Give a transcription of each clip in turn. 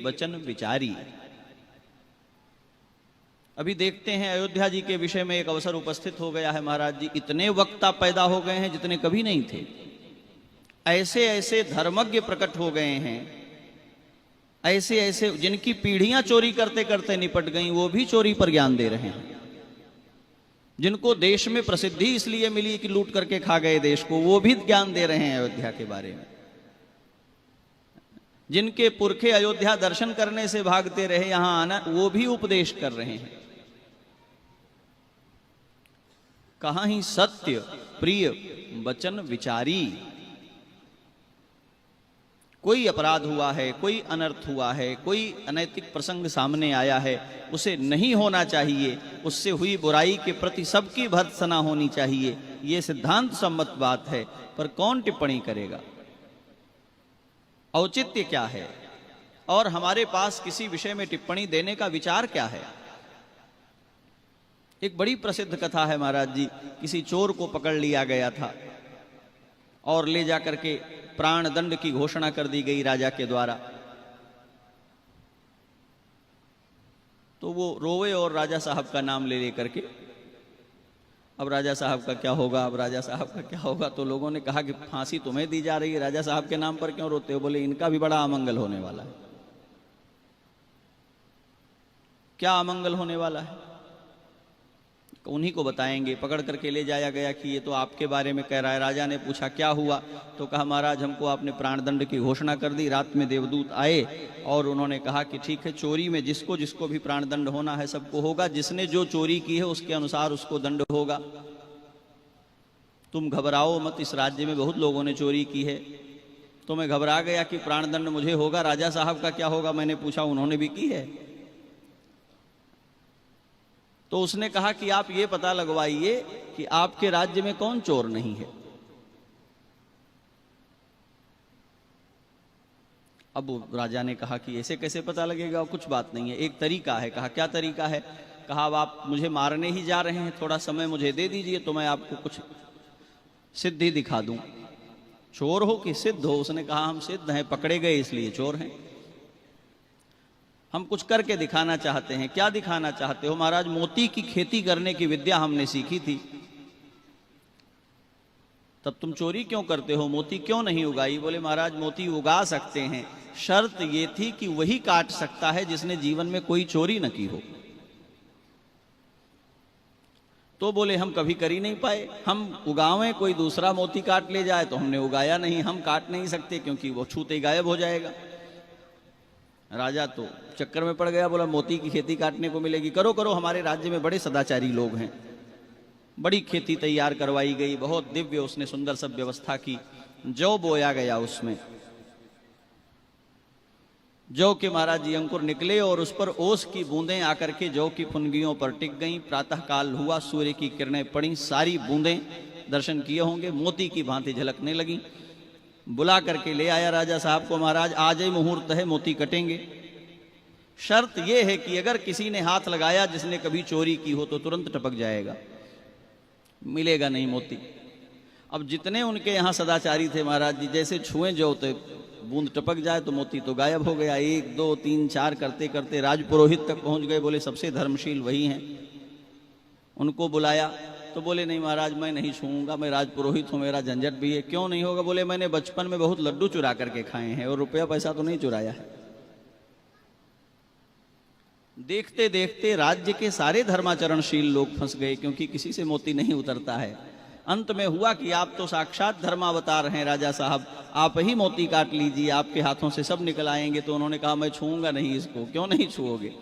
बचन विचारी। अभी देखते हैं अयोध्या जी के विषय में एक अवसर उपस्थित हो गया है। महाराज जी इतने वक्ता पैदा हो गए हैं जितने कभी नहीं थे। ऐसे ऐसे धर्मज्ञ प्रकट हो गए हैं, ऐसे ऐसे जिनकी पीढ़ियां चोरी करते करते निपट गईं, वो भी चोरी पर ज्ञान दे रहे हैं। जिनको देश में प्रसिद्धि इसलिए मिली कि लूट करके खा गए देश को, वो भी ज्ञान दे रहे हैं अयोध्या के बारे में। जिनके पुरखे अयोध्या दर्शन करने से भागते रहे यहां आना, वो भी उपदेश कर रहे हैं। कहां ही सत्य प्रिय वचन विचारी। कोई अपराध हुआ है, कोई अनर्थ हुआ है, कोई अनैतिक प्रसंग सामने आया है, उसे नहीं होना चाहिए। उससे हुई बुराई के प्रति सबकी भर्त्सना होनी चाहिए। ये सिद्धांत सम्मत बात है, पर कौन टिप्पणी करेगा? औचित्य क्या है? और हमारे पास किसी विषय में टिप्पणी देने का विचार क्या है? एक बड़ी प्रसिद्ध कथा है महाराज जी। किसी चोर को पकड़ लिया गया था और ले जाकर के प्राण दंड की घोषणा कर दी गई राजा के द्वारा। तो वो रोवे और राजा साहब का नाम ले लेकर के, अब राजा साहब का क्या होगा, अब राजा साहब का क्या होगा। तो लोगों ने कहा कि फांसी तुम्हें दी जा रही है, राजा साहब के नाम पर क्यों रोते हो? बोले इनका भी बड़ा अमंगल होने वाला है। क्या अमंगल होने वाला है? उन्हीं को बताएंगे। पकड़ करके ले जाया गया कि ये तो आपके बारे में कह रहा है। राजा ने पूछा क्या हुआ? तो कहा महाराज हमको आपने प्राणदंड की घोषणा कर दी। रात में देवदूत आए और उन्होंने कहा कि ठीक है, चोरी में जिसको जिसको भी प्राणदंड होना है सबको होगा। जिसने जो चोरी की है उसके अनुसार उसको दंड होगा। तुम घबराओ मत, इस राज्य में बहुत लोगों ने चोरी की है। तो मैं घबरा गया कि प्राणदंड मुझे होगा, राजा साहब का क्या होगा? मैंने पूछा, उन्होंने भी की है। तो उसने कहा कि आप ये पता लगवाइए कि आपके राज्य में कौन चोर नहीं है। अब राजा ने कहा कि ऐसे कैसे पता लगेगा? कुछ बात नहीं है, एक तरीका है। कहा क्या तरीका है? कहा अब आप मुझे मारने ही जा रहे हैं, थोड़ा समय मुझे दे दीजिए तो मैं आपको कुछ सिद्धि दिखा दूं। चोर हो कि सिद्ध हो? उसने कहा हम सिद्ध हैं, पकड़े गए इसलिए चोर हैं। हम कुछ करके दिखाना चाहते हैं। क्या दिखाना चाहते हो? महाराज मोती की खेती करने की विद्या हमने सीखी थी। तब तुम चोरी क्यों करते हो? मोती क्यों नहीं उगाई? बोले महाराज मोती उगा सकते हैं, शर्त ये थी कि वही काट सकता है जिसने जीवन में कोई चोरी न की हो। तो बोले हम कभी कर ही नहीं पाए। हम उगावें, कोई दूसरा मोती काट ले जाए, तो हमने उगाया नहीं। हम काट नहीं सकते क्योंकि वो छूते ही गायब हो जाएगा। राजा तो चक्कर में पड़ गया, बोला मोती की खेती काटने को मिलेगी, करो करो। हमारे राज्य में बड़े सदाचारी लोग हैं। बड़ी खेती तैयार करवाई गई, बहुत दिव्य उसने सुंदर सब व्यवस्था की। जौ बोया गया, उसमें जौ के महाराज जी अंकुर निकले और उस पर ओस की बूंदें आकर के जौ की फुनगियों पर टिक गईं। प्रातः काल हुआ, सूर्य की किरणें पड़ी, सारी बूंदें दर्शन किए होंगे मोती की भांति झलकने लगी। बुला करके ले आया राजा साहब को, महाराज आज ही मुहूर्त है, मोती कटेंगे। शर्त यह है कि अगर किसी ने हाथ लगाया जिसने कभी चोरी की हो तो तुरंत टपक जाएगा, मिलेगा नहीं मोती। अब जितने उनके यहाँ सदाचारी थे महाराज जी, जैसे छुएं जो तो बूंद टपक जाए तो मोती तो गायब हो गया। 1 2 3 4 करते करते राजपुरोहित तक पहुंच गए। बोले सबसे धर्मशील वही हैं। उनको बुलाया तो बोले नहीं महाराज मैं नहीं छूऊंगा, मैं राजपुरोहित हूं, मेरा झंझट भी है। क्यों नहीं होगा? बोले मैंने बचपन में बहुत लड्डू चुरा करके खाए हैं और रुपया पैसा तो नहीं चुराया है। देखते देखते राज्य के सारे धर्माचरणशील लोग फंस गए, क्योंकि किसी से मोती नहीं उतरता है। अंत में हुआ कि आप तो साक्षात धर्मावतार हैं राजा साहब, आप ही मोती काट लीजिए, आपके हाथों से सब निकल आएंगे। तो उन्होंने कहा मैं छूऊंगा नहीं इसको। क्यों नहीं छुओगे?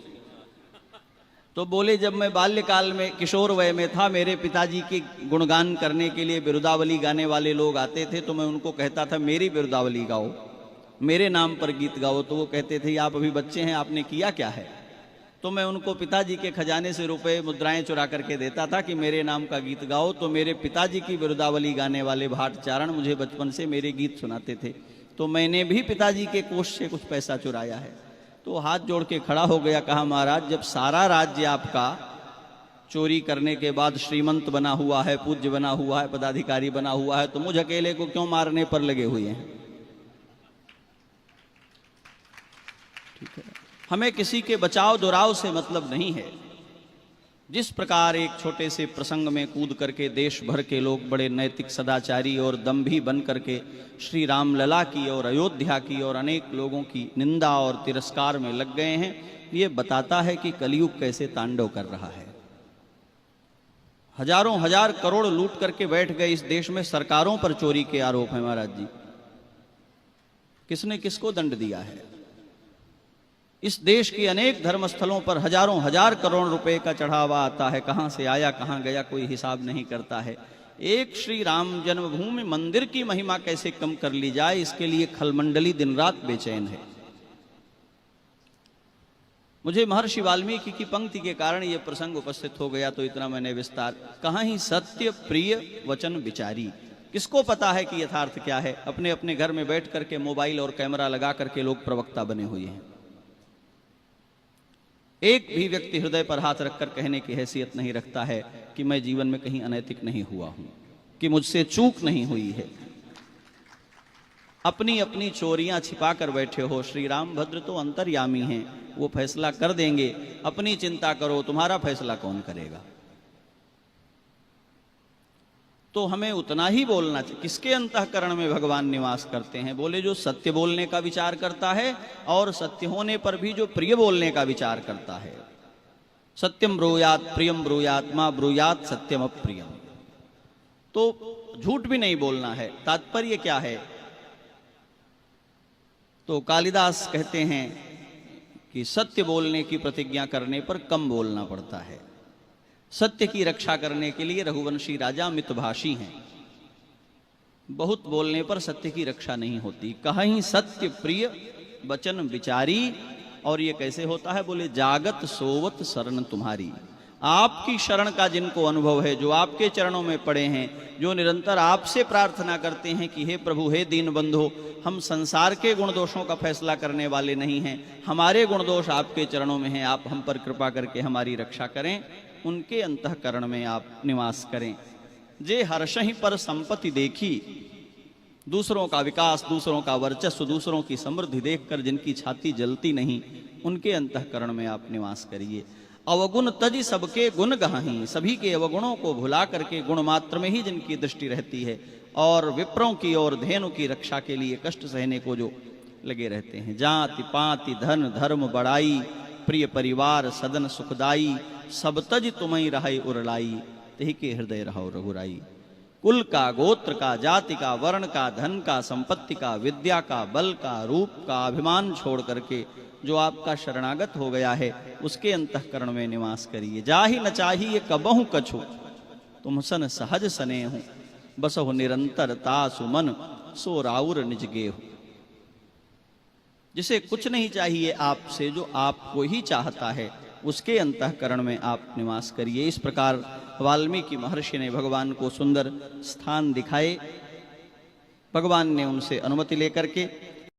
तो बोले जब मैं बाल्यकाल में किशोर वय में था, मेरे पिताजी के गुणगान करने के लिए बिरुदावली गाने वाले लोग आते थे, तो मैं उनको कहता था मेरी बिरुदावली गाओ, मेरे नाम पर गीत गाओ। तो वो कहते थे आप अभी बच्चे हैं, आपने किया क्या है? तो मैं उनको पिताजी के खजाने से रुपए मुद्राएं चुरा करके देता था कि मेरे नाम का गीत गाओ। तो मेरे पिताजी की बिरुदावली गाने वाले भाट चारण मुझे बचपन से मेरे गीत सुनाते थे। तो मैंने भी पिताजी के कोष से कुछ पैसा चुराया है। तो हाथ जोड़ के खड़ा हो गया, कहा महाराज जब सारा राज्य आपका चोरी करने के बाद श्रीमंत बना हुआ है, पूज्य बना हुआ है, पदाधिकारी बना हुआ है, तो मुझ अकेले को क्यों मारने पर लगे हुए हैं? ठीक है, हमें किसी के बचाव दुराव से मतलब नहीं है। जिस प्रकार एक छोटे से प्रसंग में कूद करके देश भर के लोग बड़े नैतिक सदाचारी और दंभी बन करके श्री रामलला की और अयोध्या की और अनेक लोगों की निंदा और तिरस्कार में लग गए हैं, ये बताता है कि कलयुग कैसे तांडव कर रहा है। हजारों हजार करोड़ लूट करके बैठ गए इस देश में, सरकारों पर चोरी के आरोप हैं महाराज जी। किसने किसको दंड दिया है? इस देश के अनेक धर्मस्थलों पर हजारों हजार करोड़ रुपए का चढ़ावा आता है, कहां से आया कहां गया कोई हिसाब नहीं करता है। एक श्री राम जन्मभूमि मंदिर की महिमा कैसे कम कर ली जाए, इसके लिए खलमंडली दिन रात बेचैन है। मुझे महर्षि वाल्मीकि की पंक्ति के कारण यह प्रसंग उपस्थित हो गया, तो इतना मैंने विस्तार। कहाँ ही सत्य प्रिय वचन विचारी। किसको पता है कि यथार्थ क्या है? अपने अपने घर में बैठ करके मोबाइल और कैमरा लगा करके लोग प्रवक्ता बने हुए हैं। एक भी व्यक्ति हृदय पर हाथ रखकर कहने की हैसियत नहीं रखता है कि मैं जीवन में कहीं अनैतिक नहीं हुआ हूं, कि मुझसे चूक नहीं हुई है। अपनी अपनी चोरियां छिपा कर बैठे हो। श्री राम भद्र तो अंतर्यामी हैं, वो फैसला कर देंगे। अपनी चिंता करो, तुम्हारा फैसला कौन करेगा? तो हमें उतना ही बोलना चाहिए। किसके अंतःकरण में भगवान निवास करते हैं? बोले जो सत्य बोलने का विचार करता है और सत्य होने पर भी जो प्रिय बोलने का विचार करता है। सत्यम ब्रूयात प्रियम ब्रूयात मां ब्रूयात सत्यम अप्रियम। तो झूठ भी नहीं बोलना है। तात्पर्य क्या है? तो कालिदास कहते हैं कि सत्य बोलने की प्रतिज्ञा करने पर कम बोलना पड़ता है। सत्य की रक्षा करने के लिए रघुवंशी राजा मितभाषी हैं। बहुत बोलने पर सत्य की रक्षा नहीं होती। कहीं सत्य प्रिय वचन विचारी। और ये कैसे होता है? बोले जागत सोवत शरण तुम्हारी। आपकी शरण का जिनको अनुभव है, जो आपके चरणों में पड़े हैं, जो निरंतर आपसे प्रार्थना करते हैं कि हे प्रभु, हे दीन बंधु, हम संसार के गुण दोषों का फैसला करने वाले नहीं हैं, हमारे गुण दोष आपके चरणों में हैं, आप हम पर कृपा करके हमारी रक्षा करें, उनके अंतःकरण में आप निवास करें। जे हर्षहि पर संपत्ति देखी, दूसरों का विकास, दूसरों का वर्चस्व, दूसरों की समृद्धि देखकर जिनकी छाती जलती नहीं, उनके अंतःकरण में आप निवास करिए। अवगुण तजी सबके गुण गहाही। सभी के अवगुणों को भुला करके गुण मात्र में ही जिनकी दृष्टि रहती है, और विप्रों की और धेनु की रक्षा के लिए कष्ट सहने को जो लगे रहते हैं। जाति पाति धन धर्म बड़ाई, प्रिय परिवार सदन सुखदाई, सब तज तुम्हें रहे उरलाई, तही के हृदय रहो रघुराई। कुल का, गोत्र का, जाति का, वर्ण का, धन का, संपत्ति का, विद्या का, बल का, रूप का अभिमान छोड़ करके जो आपका शरणागत हो गया है, उसके अंतःकरण में निवास करिए। जाहि न चाहिए कबहु कछु, तुम सन सहज सने हूं, बसहु निरंतर तासु मन, सो राउर निज गेहु। जिसे कुछ नहीं चाहिए आपसे, जो आपको ही चाहता है, उसके अंतःकरण में आप निवास करिए। इस प्रकार वाल्मीकि महर्षि ने भगवान को सुंदर स्थान दिखाए। भगवान ने उनसे अनुमति लेकर के